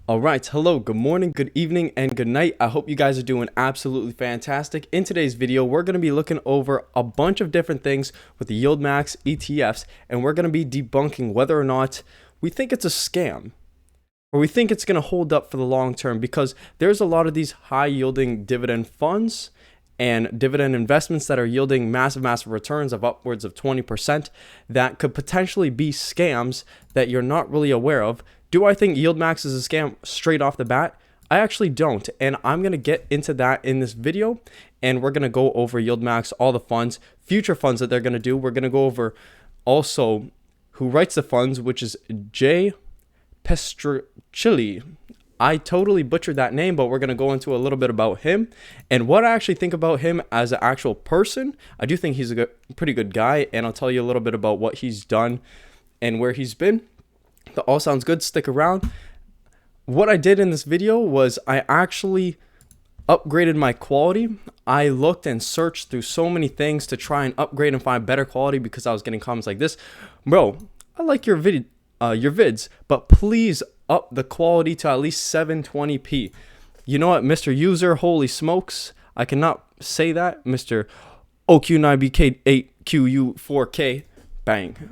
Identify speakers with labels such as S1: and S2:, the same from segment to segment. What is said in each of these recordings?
S1: All right, hello, good morning, good evening, and good night. I hope you guys are doing absolutely fantastic. In today's video, we're going to be looking over a bunch of different things with the Yieldmax ETFs, and we're going to be debunking whether or not we think it's a scam or we think it's going to hold up for the long term, because there's a lot of these high yielding dividend funds and dividend investments that are yielding massive returns of upwards of 20% that could potentially be scams that you're not really aware of. Do I think Yieldmax is a scam straight off the bat? I actually don't, and I'm going to get into that in this video, and we're going to go over Yieldmax, all the funds, future funds that they're going to do. We're going to go over also who writes the funds, which is J. Pestrichelli. I totally butchered that name, but we're going to go into a little bit about him and what I actually think about him as an actual person. I do think he's a pretty good guy, and I'll tell you a little bit about what he's done and where he's been. That all sounds good. Stick around. What I did in this video was I actually upgraded my quality. I looked and searched through so many things to try and upgrade and find better quality, because I was getting comments like this: bro, I like your vids, but please up the quality to at least 720p. You know what, Mr. User, holy smokes, I cannot say that. Mr. OQ9BK8QU4K, bang,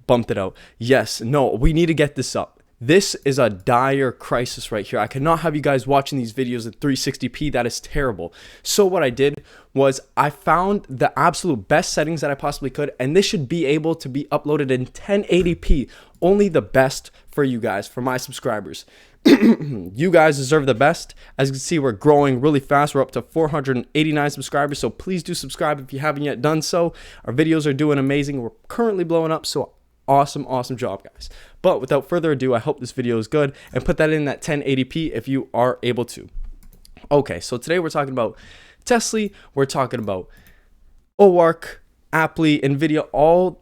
S1: bumped it out. Yes, no, we need to get this up. This is a dire crisis right here. I cannot have you guys watching these videos at 360p. That is terrible. So what I did was I found the absolute best settings that I possibly could, and this should be able to be uploaded in 1080p. Only the best for you guys, for my subscribers. You guys deserve the best. As you can see, we're growing really fast. We're up to 489 subscribers, so please do subscribe if you haven't yet done so. Our videos are doing amazing. We're currently blowing up, so awesome job, guys. But without further ado, I hope this video is good, and put that in that 1080p if you are able to. Okay, so today we're talking about TSLY, we're talking about OARC, APLY, NVDA, all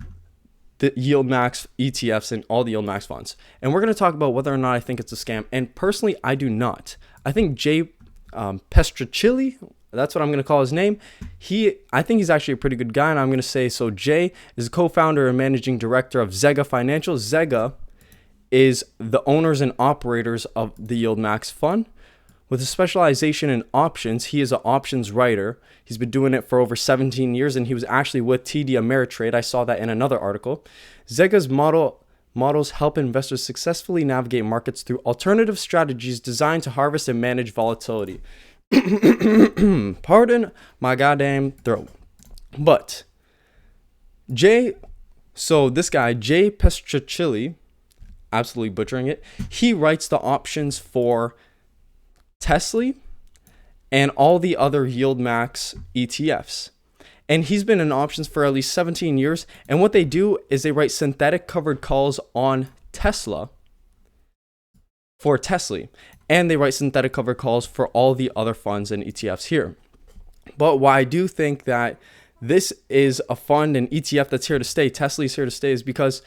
S1: the Yieldmax ETFs and all the Yieldmax funds. And we're going to talk about whether or not I think it's a scam. And personally, I do not. I think J. Pestrichelli, that's what I'm going to call his name. I think he's actually a pretty good guy, and I'm going to say so. Jay is co-founder and managing director of ZEGA Financial. ZEGA is the owners and operators of the Yieldmax Fund. With a specialization in options, he is an options writer. He's been doing it for over 17 years, and he was actually with TD Ameritrade. I saw that in another article. ZEGA's models help investors successfully navigate markets through alternative strategies designed to harvest and manage volatility. Pardon my goddamn throat. But this guy, J. Pestrichelli, absolutely butchering it, he writes the options for TSLY and all the other Yieldmax ETFs. And he's been in options for at least 17 years. And what they do is they write synthetic covered calls on Tesla for TSLY. And they write synthetic covered calls for all the other funds and ETFs here. But why I do think that this is a fund and ETF that's here to stay, TSLY is here to stay, is because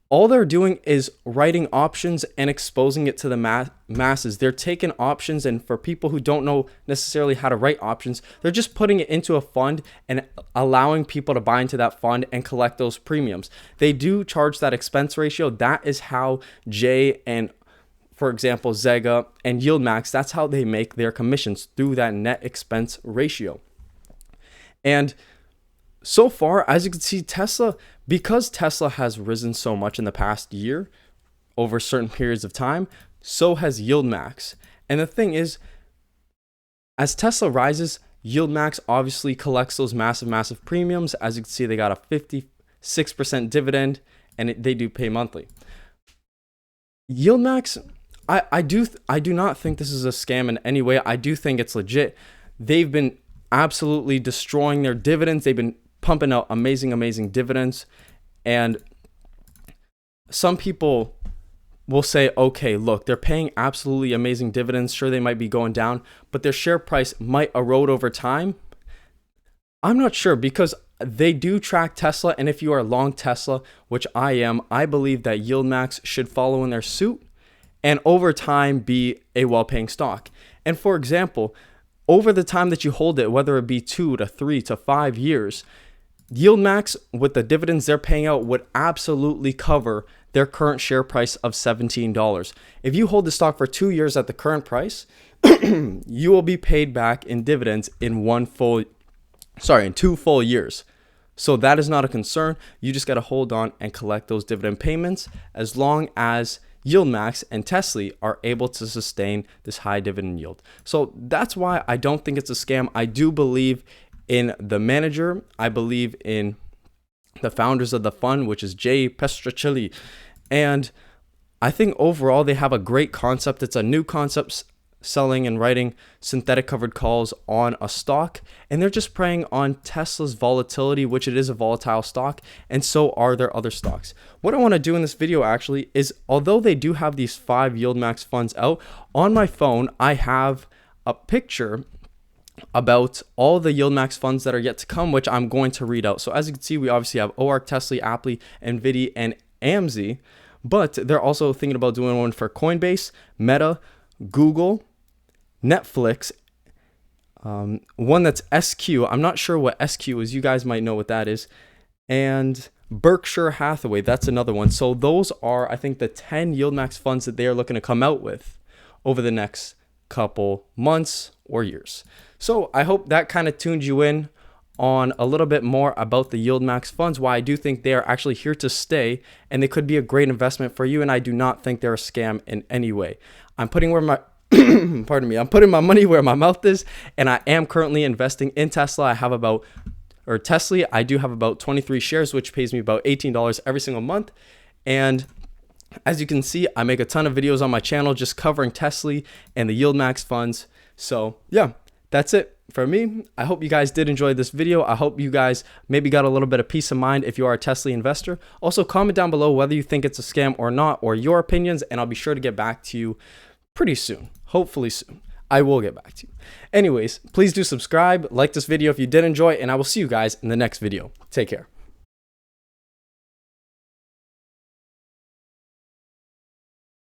S1: all they're doing is writing options and exposing it to the masses. They're taking options, and for people who don't know necessarily how to write options, they're just putting it into a fund and allowing people to buy into that fund and collect those premiums. They do charge that expense ratio. That is how Jay and, for example, ZEGA and Yieldmax, that's how they make their commissions, through that net expense ratio. And so far, as you can see, because Tesla has risen so much in the past year over certain periods of time, so has Yieldmax. And the thing is, as Tesla rises, Yieldmax obviously collects those massive premiums. As you can see, they got a 56% dividend, and they do pay monthly. Yieldmax, I do not think this is a scam in any way. I do think it's legit. They've been absolutely destroying their dividends. They've been pumping out amazing dividends. And some people will say, okay, look, they're paying absolutely amazing dividends. Sure, they might be going down, but their share price might erode over time. I'm not sure, because they do track Tesla. And if you are long Tesla, which I am, I believe that Yieldmax should follow in their suit and over time be a well-paying stock. And for example, over the time that you hold it, whether it be 2 to 3 to 5 years, Yieldmax, with the dividends they're paying out, would absolutely cover their current share price of $17. If you hold the stock for 2 years at the current price, you will be paid back in dividends in 2 full years. So that is not a concern. You just got to hold on and collect those dividend payments as long as Yieldmax and TSLY are able to sustain this high dividend yield. So that's why I don't think it's a scam. I do believe in the manager. I believe in the founders of the fund, which is Pestrichelli. And I think overall they have a great concept. It's a new concept, selling and writing synthetic covered calls on a stock, and they're just preying on Tesla's volatility, which it is a volatile stock, and so are their other stocks. What I want to do in this video actually is, although they do have these 5 Yieldmax funds out, on my phone I have a picture about all the Yieldmax funds that are yet to come, which I'm going to read out. So as you can see, we obviously have ORC, TSLY, APLY, NVDY, and AMZY, but they're also thinking about doing one for Coinbase, Meta, Google, Netflix, one that's SQ. I'm not sure what SQ is. You guys might know what that is. And Berkshire Hathaway, that's another one. So those are, I think, the 10 Yieldmax funds that they are looking to come out with over the next couple months or years. So I hope that kind of tuned you in on a little bit more about the Yieldmax funds, why I do think they are actually here to stay and they could be a great investment for you. And I do not think they're a scam in any way. I'm putting where my pardon me, I'm putting my money where my mouth is, and I am currently investing in Tesla. TSLY, I do have about 23 shares, which pays me about $18 every single month. And as you can see, I make a ton of videos on my channel just covering TSLY and the Yieldmax funds. So yeah, that's it for me. I hope you guys did enjoy this video. I hope you guys maybe got a little bit of peace of mind if you are a TSLY investor. Also, comment down below whether you think it's a scam or not, or your opinions, and I'll be sure to get back to you pretty soon. Hopefully soon. I will get back to you. Anyways, please do subscribe, like this video if you did enjoy, and I will see you guys in the next video. Take care.